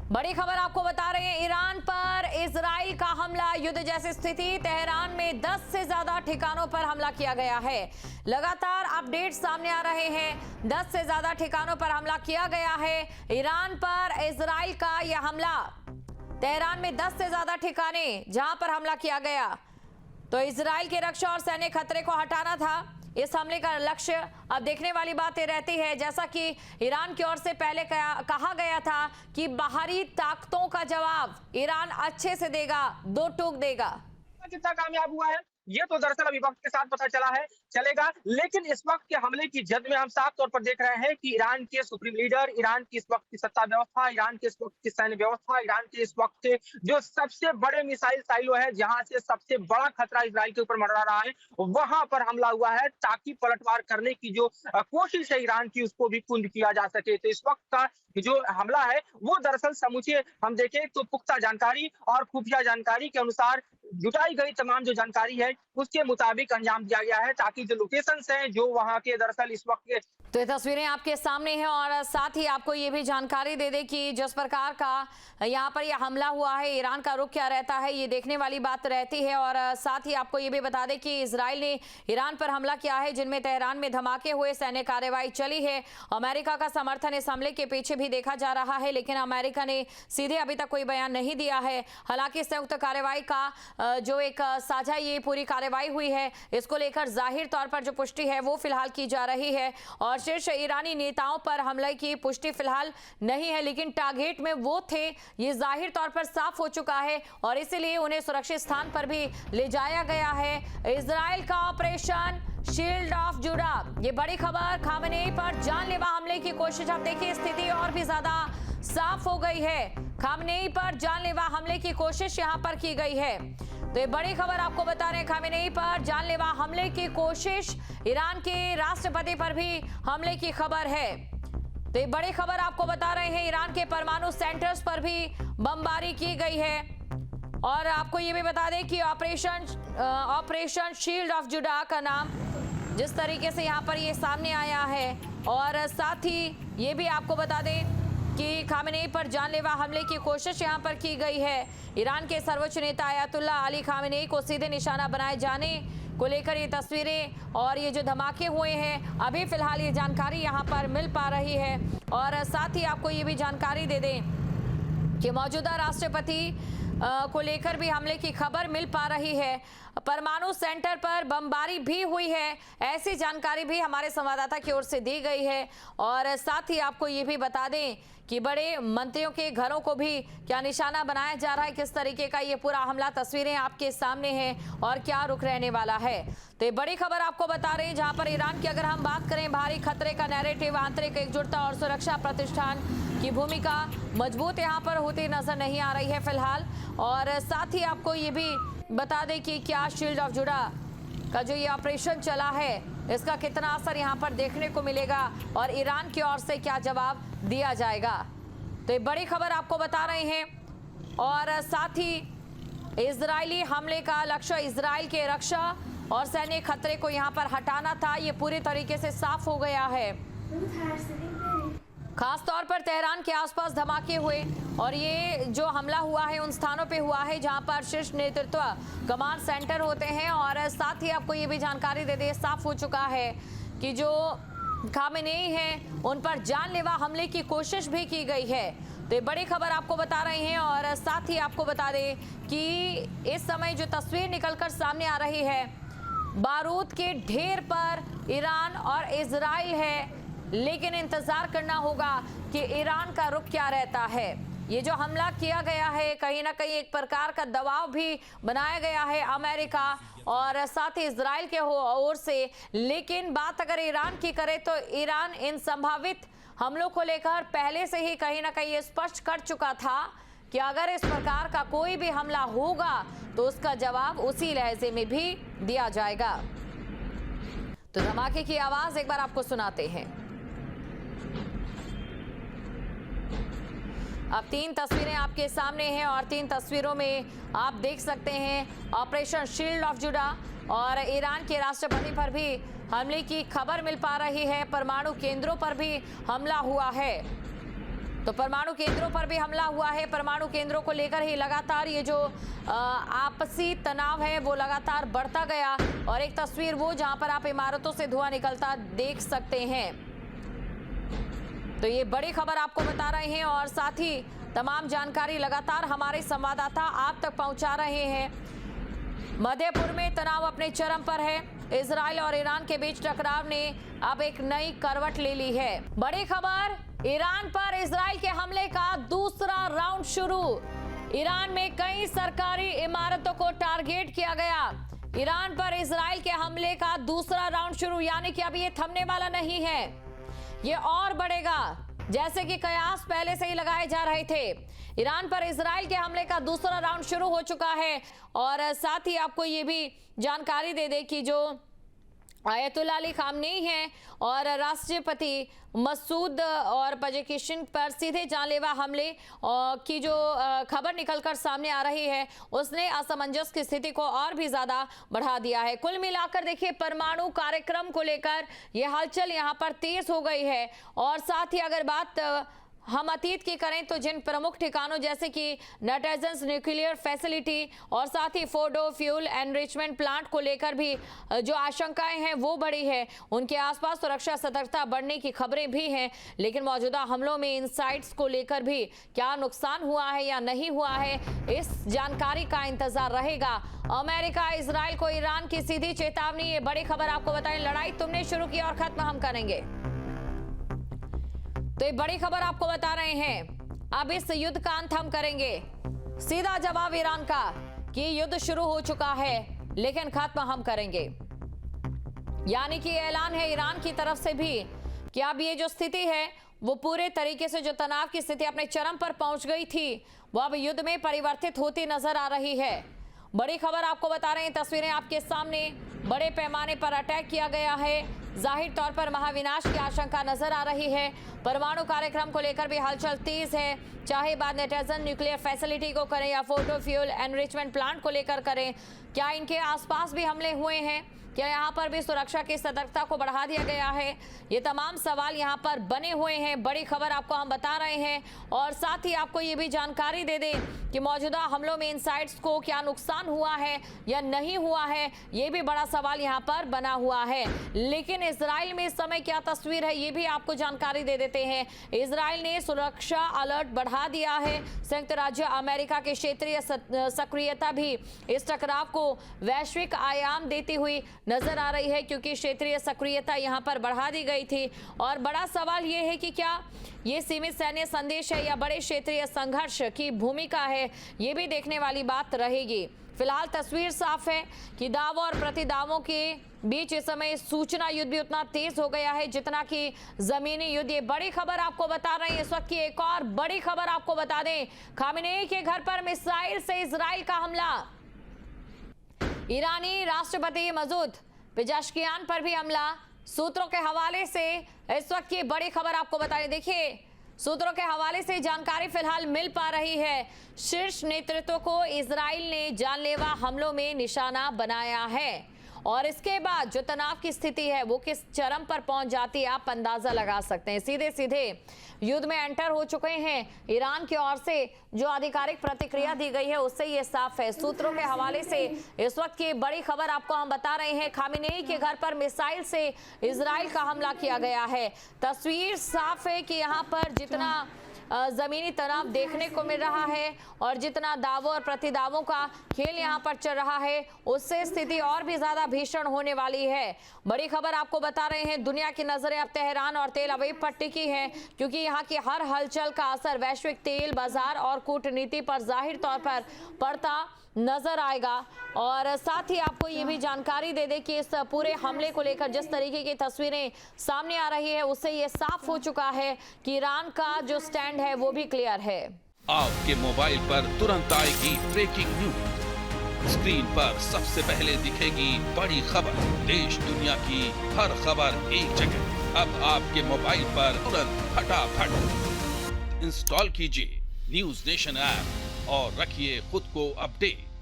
बड़ी खबर आपको बता रहे हैं, ईरान पर इजराइल का हमला, युद्ध जैसी स्थिति। तेहरान में 10 से ज्यादा ठिकानों पर हमला किया गया है। लगातार अपडेट सामने आ रहे हैं, 10 से ज्यादा ठिकानों पर हमला किया गया है। ईरान पर इजराइल का यह हमला, तेहरान में 10 से ज्यादा ठिकाने जहां पर हमला किया गया। तो इजराइल की रक्षा और सैन्य खतरे को हटाना था इस हमले का लक्ष्य। अब देखने वाली बातें रहती है, जैसा कि ईरान की ओर से पहले कहा गया था कि बाहरी ताकतों का जवाब ईरान अच्छे से देगा, दो टूक देगा। कितना कामयाब हुआ है ये तो दरअसल अभी वक्त के साथ पता चलेगा। लेकिन इस वक्त के हमले की जद में हम साफ तौर पर देख रहे हैं कि ईरान के सुप्रीम लीडर, ईरान की इस वक्त की सत्ता व्यवस्था, ईरान के इस वक्त की सैन्य व्यवस्था, ईरान के इस वक्त के जो सबसे बड़े मिसाइल साइलो है, जहां से सबसे बड़ा खतरा इजराइल के ऊपर मंडरा रहा है, वहां पर हमला हुआ है ताकि पलटवार करने की जो कोशिश है ईरान की, उसको भी कुंद किया जा सके। तो इस वक्त का जो हमला है वो दरअसल समूचे हम देखें तो पुख्ता जानकारी और खुफिया जानकारी के अनुसार जुटाई गई तमाम जो जानकारी है उसके मुताबिक अंजाम दिया गया है, ताकि जो लोकेशंस हैं जो वहां के दरअसल इस वक्त के। तो ये तस्वीरें आपके सामने हैं और साथ ही आपको ये भी जानकारी दे दे कि जिस प्रकार का यहाँ पर यह हमला हुआ है, ईरान का रुख क्या रहता है, ये देखने वाली बात रहती है। और साथ ही आपको ये भी बता दें कि इजराइल ने ईरान पर हमला किया है, जिनमें तेहरान में धमाके हुए, सैन्य कार्रवाई चली है। अमेरिका का समर्थन इस हमले के पीछे भी देखा जा रहा है, लेकिन अमेरिका ने सीधे अभी तक कोई बयान नहीं दिया है। हालांकि संयुक्त कार्रवाई का जो एक साझा ये पूरी कार्रवाई हुई है, इसको लेकर जाहिर तौर पर जो पुष्टि है वो फिलहाल की जा रही है। और शीर्ष ईरानी नेताओं पर हमले की पुष्टि फिलहाल नहीं है, लेकिन टारगेट में वो थे, ये जाहिर तौर पर साफ हो चुका है और इसीलिए उन्हें सुरक्षित स्थान पर भी ले जाया गया है। इजराइल का ऑपरेशन शील्ड ऑफ जुड़ा, ये बड़ी खबर। खामेनेई पर जानलेवा हमले की कोशिश, अब देखिए स्थिति और भी ज्यादा साफ हो गई है। खामेनेई पर जानलेवा हमले की कोशिश यहां पर की गई है। तो ये बड़ी खबर आपको बता रहे हैं, खामेनेई पर जानलेवा हमले की कोशिश, ईरान के राष्ट्रपति पर भी हमले की खबर है। तो ये बड़ी खबर आपको बता रहे हैं, ईरान के परमाणु सेंटर्स पर भी बमबारी की गई है। और आपको ये भी बता दें कि ऑपरेशन शील्ड ऑफ जुड़ा का नाम जिस तरीके से यहाँ पर ये सामने आया है। और साथ ही ये भी आपको बता दें कि खामेनेई पर जानलेवा हमले की कोशिश यहां पर की गई है। ईरान के सर्वोच्च नेता अयातुल्ला अली खामेनेई को सीधे निशाना बनाए जाने को लेकर ये तस्वीरें और ये जो धमाके हुए हैं, अभी फिलहाल ये जानकारी यहां पर मिल पा रही है। और साथ ही आपको ये भी जानकारी दे दें कि मौजूदा राष्ट्रपति को लेकर भी हमले की खबर मिल पा रही है। परमाणु सेंटर पर बमबारी भी हुई है, ऐसी जानकारी भी हमारे संवाददाता की ओर से दी गई है। और साथ ही आपको ये भी बता दें कि बड़े मंत्रियों के घरों को भी क्या निशाना बनाया जा रहा है, किस तरीके का ये पूरा हमला, तस्वीरें आपके सामने हैं और क्या रुख रहने वाला है। तो ये बड़ी खबर आपको बता रहे हैं, जहां पर ईरान की अगर हम बात करें, भारी खतरे का नैरेटिव, आंतरिक एकजुटता और सुरक्षा प्रतिष्ठान की भूमिका मजबूत यहाँ पर होती नजर नहीं आ रही है फिलहाल। और साथ ही आपको ये भी बता दें कि क्या शील्ड ऑफ जुड़ा का जो ये ऑपरेशन चला है, इसका कितना असर यहाँ पर देखने को मिलेगा और ईरान की ओर से क्या जवाब दिया जाएगा। तो ये बड़ी खबर आपको बता रहे हैं। और साथ ही इजरायली हमले का लक्ष्य इजराइल के रक्षा और सैन्य खतरे को यहाँ पर हटाना था, ये पूरी तरीके से साफ हो गया है। खास तौर पर तेहरान के आसपास धमाके हुए और ये जो हमला हुआ है उन स्थानों पे हुआ है जहां पर शीर्ष नेतृत्व कमांड सेंटर होते हैं। और साथ ही आपको ये भी जानकारी दे दे, साफ हो चुका है कि जो खामेनेई हैं उन पर जानलेवा हमले की कोशिश भी की गई है। तो ये बड़ी खबर आपको बता रहे हैं। और साथ ही आपको बता दें कि इस समय जो तस्वीर निकलकर सामने आ रही है, बारूद के ढेर पर ईरान और इजराइल है, लेकिन इंतजार करना होगा कि ईरान का रुख क्या रहता है। ये जो हमला किया गया है, कहीं ना कहीं एक प्रकार का दबाव भी बनाया गया है अमेरिका और साथ ही इजराइल के ओर से। लेकिन बात अगर ईरान की करें तो ईरान इन संभावित हमलों को लेकर पहले से ही कहीं ना कहीं ये स्पष्ट कर चुका था कि अगर इस प्रकार का कोई भी हमला होगा तो उसका जवाब उसी लहजे में भी दिया जाएगा। तो धमाके की आवाज एक बार आपको सुनाते हैं। अब 3 तस्वीरें आपके सामने हैं और 3 तस्वीरों में आप देख सकते हैं ऑपरेशन शील्ड ऑफ जुड़ा और ईरान के राष्ट्रपति पर भी हमले की खबर मिल पा रही है। परमाणु केंद्रों पर भी हमला हुआ है। तो परमाणु केंद्रों पर भी हमला हुआ है। परमाणु केंद्रों को लेकर ही लगातार ये जो आपसी तनाव है वो लगातार बढ़ता गया। और एक तस्वीर वो जहां पर आप इमारतों से धुआं निकलता देख सकते हैं। तो ये बड़ी खबर आपको बता रहे हैं और साथ ही तमाम जानकारी लगातार हमारे संवाददाता आप तक पहुंचा रहे हैं। मध्यपुर में तनाव अपने चरम पर है। इजराइल और ईरान के बीच टकराव ने अब एक नई करवट ले ली है। बड़ी खबर, ईरान पर इजराइल के हमले का दूसरा राउंड शुरू। ईरान में कई सरकारी इमारतों को टारगेट किया गया। ईरान पर इजराइल के हमले का दूसरा राउंड शुरू, यानी कि अब ये थमने वाला नहीं है, ये और बढ़ेगा। जैसे कि कयास पहले से ही लगाए जा रहे थे, ईरान पर इजराइल के हमले का दूसरा राउंड शुरू हो चुका है। और साथ ही आपको ये भी जानकारी दे दे कि जो आयतुल्लाह अली खामनेई हैं और राष्ट्रपति मसूद और पजेकिशन पर सीधे जानलेवा हमले की जो खबर निकलकर सामने आ रही है, उसने असमंजस की स्थिति को और भी ज्यादा बढ़ा दिया है। कुल मिलाकर देखिए, परमाणु कार्यक्रम को लेकर यह हलचल यहां पर तेज हो गई है। और साथ ही अगर बात हम अतीत की करें तो जिन प्रमुख ठिकानों जैसे कि नटेजन्स न्यूक्लियर फैसिलिटी और साथ ही फोर्डो फ्यूल एनरिचमेंट प्लांट को लेकर भी जो आशंकाएं हैं वो बढ़ी है। उनके आसपास सुरक्षा सतर्कता बढ़ने की खबरें भी हैं। लेकिन मौजूदा हमलों में इन साइट्स को लेकर भी क्या नुकसान हुआ है या नहीं हुआ है, इस जानकारी का इंतजार रहेगा। अमेरिका इजराइल को ईरान की सीधी चेतावनी। ये बड़ी खबर आपको बताएं, लड़ाई तुमने शुरू की और खत्म हम करेंगे। तो ये बड़ी खबर आपको बता रहे हैं, अब इस युद्ध का अंत हम करेंगे। सीधा जवाब ईरान का कि युद्ध शुरू हो चुका है लेकिन खत्म हम करेंगे। यानी कि ऐलान है ईरान की तरफ से भी कि अब ये जो स्थिति है वो पूरे तरीके से, जो तनाव की स्थिति अपने चरम पर पहुंच गई थी, वो अब युद्ध में परिवर्तित होती नजर आ रही है। बड़ी खबर आपको बता रहे हैं, तस्वीरें आपके सामने, बड़े पैमाने पर अटैक किया गया है। जाहिर तौर पर महाविनाश की आशंका नजर आ रही है। परमाणु कार्यक्रम को लेकर भी हलचल तेज है, चाहे बात नेटेजन न्यूक्लियर फैसिलिटी को करें या फोर्डो फ्यूल एनरिचमेंट प्लांट को लेकर करें। क्या इनके आसपास भी हमले हुए हैं? क्या यहाँ पर भी सुरक्षा की सतर्कता को बढ़ा दिया गया है? ये तमाम सवाल यहाँ पर बने हुए हैं। बड़ी खबर आपको हम बता रहे हैं और साथ ही आपको ये भी जानकारी दे दें कि मौजूदा हमलों में इन साइट्स को क्या नुकसान हुआ है या नहीं हुआ है, ये भी बड़ा सवाल यहाँ पर बना हुआ है। लेकिन इजराइल में इस समय क्या तस्वीर है, ये भी आपको जानकारी दे देते हैं। इजराइल ने सुरक्षा अलर्ट बढ़ा दिया है। संयुक्त राज्य अमेरिका की क्षेत्रीय सक्रियता भी इस टकराव को वैश्विक आयाम देती हुई नजर आ रही है, क्योंकि क्षेत्रीय सक्रियता यहां पर बढ़ा दी गई थी। और बड़ा सवाल यह है कि क्या ये सीमित सैन्य संदेश है या बड़े क्षेत्रीय संघर्ष की भूमिका है, ये भी देखने वाली बात रहेगी। फिलहाल तस्वीर साफ है कि दावों और प्रतिदावों के बीच इस समय सूचना युद्ध भी उतना तेज हो गया है जितना कि जमीनी युद्ध। ये बड़ी खबर आपको बता रहे हैं। इस वक्त की एक और बड़ी खबर आपको बता दें, खामेनेई के घर पर मिसाइल से इजराइल का हमला। ईरानी राष्ट्रपति मसूद पेजेश्कियान पर भी हमला। सूत्रों के हवाले से इस वक्त की बड़ी खबर आपको बता रहे, देखिए सूत्रों के हवाले से जानकारी फिलहाल मिल पा रही है। शीर्ष नेतृत्व को इजराइल ने जानलेवा हमलों में निशाना बनाया है और इसके बाद जो तनाव की स्थिति है वो किस चरम पर पहुंच जाती है, आप अंदाजा लगा सकते हैं। सीधे सीधे युद्ध में एंटर हो चुके हैं। ईरान की ओर से जो आधिकारिक प्रतिक्रिया दी गई है उससे ये साफ है। सूत्रों के हवाले से इस वक्त की बड़ी खबर आपको हम बता रहे हैं, खामेनेई के घर पर मिसाइल से इजराइल का हमला किया गया है। तस्वीर साफ है कि यहाँ पर जितना जमीनी तनाव देखने को मिल रहा है और जितना दावों और प्रतिदावों का खेल यहाँ पर चल रहा है, उससे स्थिति और भी ज्यादा भीषण होने वाली है। बड़ी खबर आपको बता रहे हैं, दुनिया की नजरें अब तेहरान और तेल अवीव पर टिकी हैं, क्योंकि यहाँ की हर हलचल का असर वैश्विक तेल बाजार और कूटनीति पर जाहिर तौर पर पड़ता नजर आएगा। और साथ ही आपको ये भी जानकारी दे दें कि इस पूरे हमले को लेकर जिस तरीके की तस्वीरें सामने आ रही है उससे ये साफ हो चुका है कि ईरान का जो स्टैंड है वो भी क्लियर है। आपके मोबाइल पर तुरंत आएगी ब्रेकिंग न्यूज, स्क्रीन पर सबसे पहले दिखेगी बड़ी खबर, देश दुनिया की हर खबर एक जगह। अब आपके मोबाइल पर तुरंत फटाफट इंस्टॉल कीजिए न्यूज नेशन ऐप और रखिए खुद को अपडेट।